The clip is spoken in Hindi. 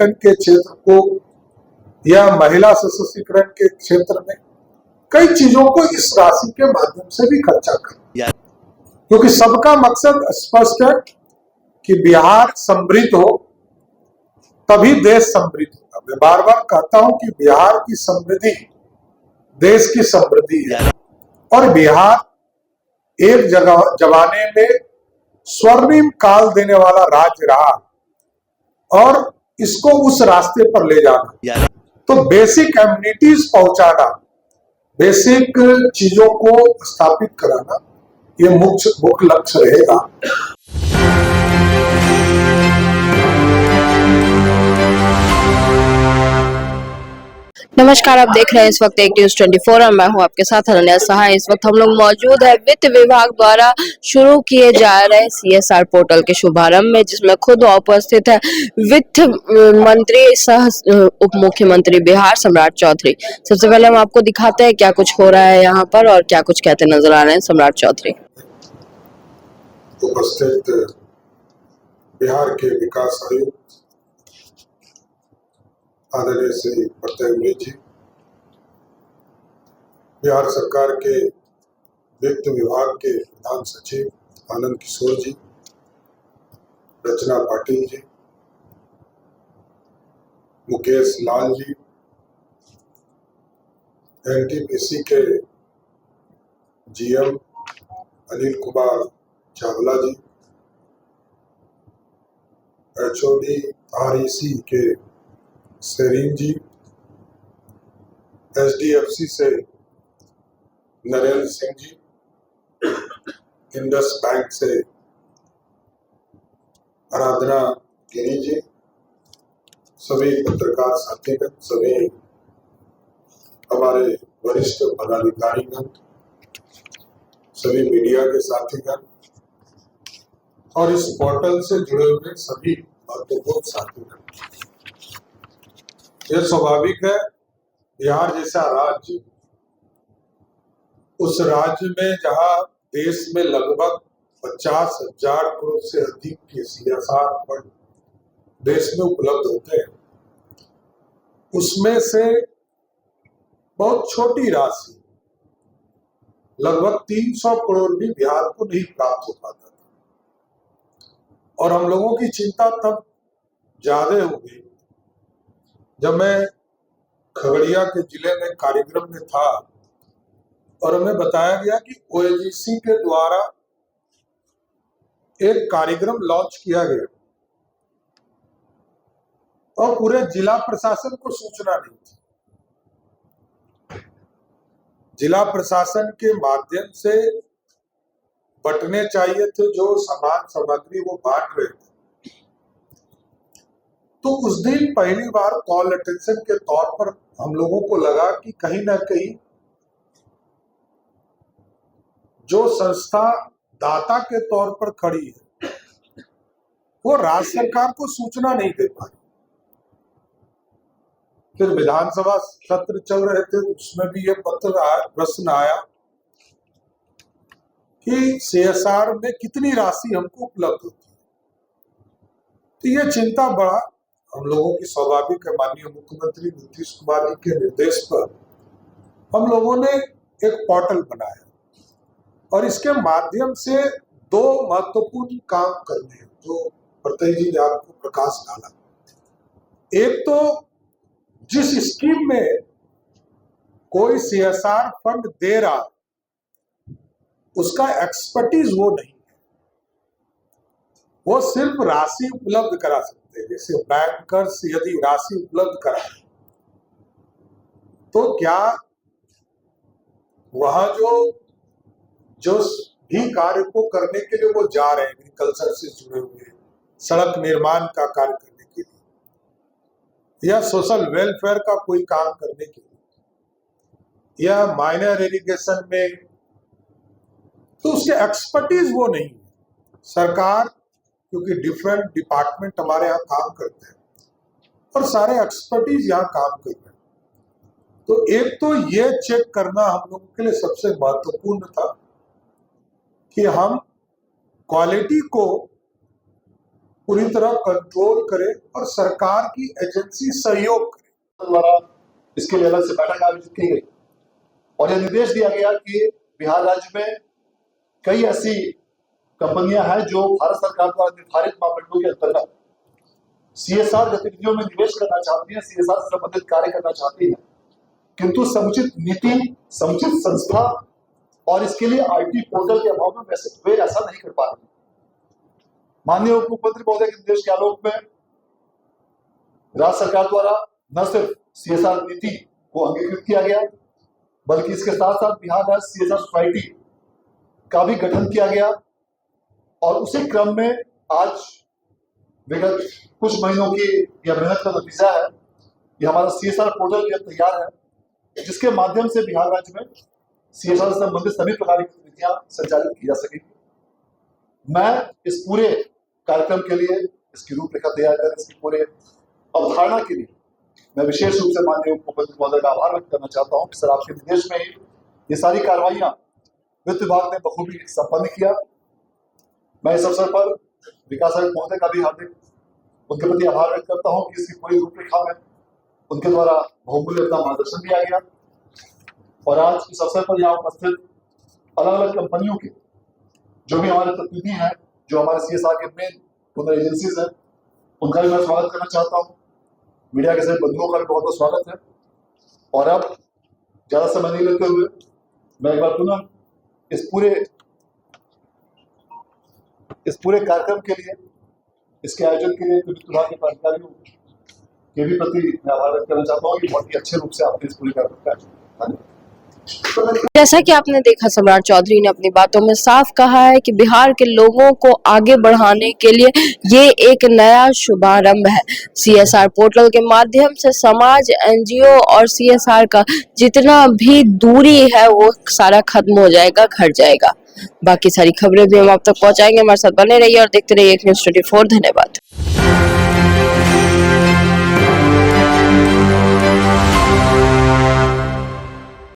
के क्षेत्र को या महिला सशक्तिकरण के क्षेत्र में कई चीजों को इस राशि के माध्यम से भी खर्चा कर, क्योंकि सबका मकसद स्पष्ट है कि बिहार समृद्ध हो, तभी देश समृद्ध होगा। मैं बार बार कहता हूं कि बिहार की समृद्धि देश की समृद्धि है, और बिहार एक जमाने में स्वर्णिम काल देने वाला राज्य रहा, और इसको उस रास्ते पर ले जाना, तो बेसिक एम्यूनिटीज पहुंचाना, बेसिक चीजों को स्थापित कराना, ये मुख्य लक्ष्य रहेगा। नमस्कार, आप देख रहे हैं इस वक्त एक न्यूज 24 और मैं हूं आपके साथ अनन्या सहाय। इस वक्त हम लोग मौजूद है वित्त विभाग द्वारा शुरू किए जा रहे CSR पोर्टल के शुभारंभ में, जिसमें खुद उपस्थित है वित्त मंत्री सह उप मुख्यमंत्री बिहार सम्राट चौधरी। सबसे पहले हम आपको दिखाते हैं क्या कुछ हो रहा है यहाँ पर और क्या कुछ कहते नजर आ रहे हैं सम्राट चौधरी। उपस्थित बिहार के विकास आयुक्त आदरणीय श्री प्रत्यय जी, बिहार सरकार के वित्त विभाग के प्रधान सचिव आनंद किशोर जी, रचना पाटिल जी, मुकेश लाल जी, NTPC के GM अनिल कुमार चावला जी, HOD REC के सेरीन जी, SDFC से नरेंद्र सिंह जी, इंडस बैंक से आराधना गिरी जी, सभी पत्रकार साथीगण, सभी हमारे वरिष्ठ पदाधिकारीगण, सभी मीडिया के साथीगण और इस पोर्टल से जुड़े हुए सभी महत्वपूर्ण साथीगण। यह स्वाभाविक है, बिहार जैसा राज्य, उस राज्य में जहां देश में लगभग 50,000 करोड़ से अधिक के CSR फंड देश में उपलब्ध होते हैं, उसमें से बहुत छोटी राशि लगभग 300 करोड़ भी बिहार को नहीं प्राप्त हो पाता था। और हम लोगों की चिंता तब ज्यादा हो गई जब मैं खगड़िया के जिले में कार्यक्रम में था और हमें बताया गया कि ONGC के द्वारा एक कार्यक्रम लॉन्च किया गया और पूरे जिला प्रशासन को सूचना नहीं थी। जिला प्रशासन के माध्यम से बंटने चाहिए थे जो सामान सामग्री वो बांट रहे थे, तो उस दिन पहली बार कॉल अटेंशन के तौर पर हम लोगों को लगा कि कहीं ना कहीं जो संस्था दाता के तौर पर खड़ी है वो राज्य सरकार को सूचना नहीं दे पाई। फिर विधानसभा सत्र चल रहे थे, उसमें भी ये प्रश्न आया कि CSR में कितनी राशि हमको उपलब्ध होती है। तो ये चिंता बढ़ा हम लोगों की, स्वाभाविक है। माननीय मुख्यमंत्री नीतीश कुमार जी के निर्देश पर हम लोगों ने एक पोर्टल बनाया और इसके माध्यम से दो महत्वपूर्ण काम करने हैं जो प्रत्यय जी ने आपको प्रकाश डाला। एक तो जिस स्कीम में कोई CSR फंड दे रहा उसका एक्सपर्टीज वो नहीं है, वो सिर्फ राशि उपलब्ध करा सकते हैं। जैसे बैंकर्स यदि राशि उपलब्ध कराए तो क्या वहां जो भी कार्य को करने के लिए वो जा रहे हैं, एग्रीकल्चर से जुड़े हुए, सड़क निर्माण का कार्य करने के लिए या सोशल वेलफेयर का कोई काम करने के लिए या माइनर इरिगेशन में, तो उसके एक्सपर्टीज वो नहीं है। सरकार क्योंकि डिफरेंट डिपार्टमेंट हमारे यहाँ काम करते हैं और सारे एक्सपर्टीज यहाँ काम कर रहे हैं, तो एक तो ये चेक करना हम लोगों के लिए सबसे महत्वपूर्ण था कि हम क्वालिटी को पूरी तरह कंट्रोल करे और सरकार की एजेंसी सहयोग करे। द्वारा इसके लिए अलग से बैठक आयोजित की गई और यह निर्देश दिया गया कि बिहार राज्य में कई ऐसी कंपनियां हैं जो भारत सरकार द्वारा निर्धारित मापदंडों के अंतर्गत सीएसआर गतिविधियों में निवेश करना चाहती है, सीएसआर से संबंधित कार्य करना चाहती है, किंतु समुचित नीति, समुचित संस्था और इसके लिए आईटी पोर्टल के अभाव में वे ऐसा नहीं कर पा रहे। माननीय उप मुख्यमंत्री महोदय के निर्देश के आलोक में राज्य सरकार द्वारा न सिर्फ सीएसआर नीति को अंगीकृत किया गया, बल्कि इसके साथ साथ बिहार राज्य सीएसआर सोसाइटी का भी गठन किया गया और उसी क्रम में आज विगत कुछ महीनों की यह मेहनत का नतीजा है। यह हमारा सीएसआर पोर्टल भी अब तैयार है, जिसके माध्यम से बिहार राज्य में सीएसआर से संबंधित सभी प्रकार की गतिविधियां संचालित की जा सकेंगी। मैं इस पूरे कार्यक्रम के लिए इसकी रूपरेखा तैयार कर इसकी पूरे अवधारणा के लिए मैं विशेष रूप से माननीय उप मुख्यमंत्री महोदय का आभार व्यक्त करना चाहता हूं कि सर आपके निर्देश में ही ये सारी कार्रवाइयां वित्त विभाग ने बखूबी संपन्न किया। मैं इस अवसर पर विकास आयुक्त महोदय का भी हार्दिक उनके प्रति आभार व्यक्त करता हूं कि इसकी पूरी रूपरेखा में उनके द्वारा बहुमूल्य अपना मार्गदर्शन दिया गया और आज इस अवसर पर यहाँ उपस्थित अलग अलग कंपनियों के जो भी हमारे प्रतिनिधि हैं, जो हमारे सीएसआर के मेन डोनर एजेंसीज हैं, उनका भी मैं स्वागत करना चाहता हूँ। मीडिया के सभी बंधुओं का भी बहुत बहुत स्वागत है और अब ज्यादा समय नहीं लेते हुए मैं एक बार पुनः इस पूरे कार्यक्रम के लिए, इसके आयोजन के लिए वित्त विभाग के अधिकारियों के भी प्रति मैं आभार व्यक्त करना चाहता हूँ कि बहुत ही अच्छे रूप से आपने इस पूरे कार्यक्रम का आयोजन। जैसा कि आपने देखा, सम्राट चौधरी ने अपनी बातों में साफ कहा है कि बिहार के लोगों को आगे बढ़ाने के लिए ये एक नया शुभारंभ है। सीएसआर पोर्टल के माध्यम से समाज, एनजीओ और सीएसआर का जितना भी दूरी है वो सारा खत्म हो जाएगा, घट जाएगा। बाकी सारी खबरें भी हम आप तक पहुंचाएंगे। हमारे साथ बने रहिए और देखते रहिए News 24। धन्यवाद।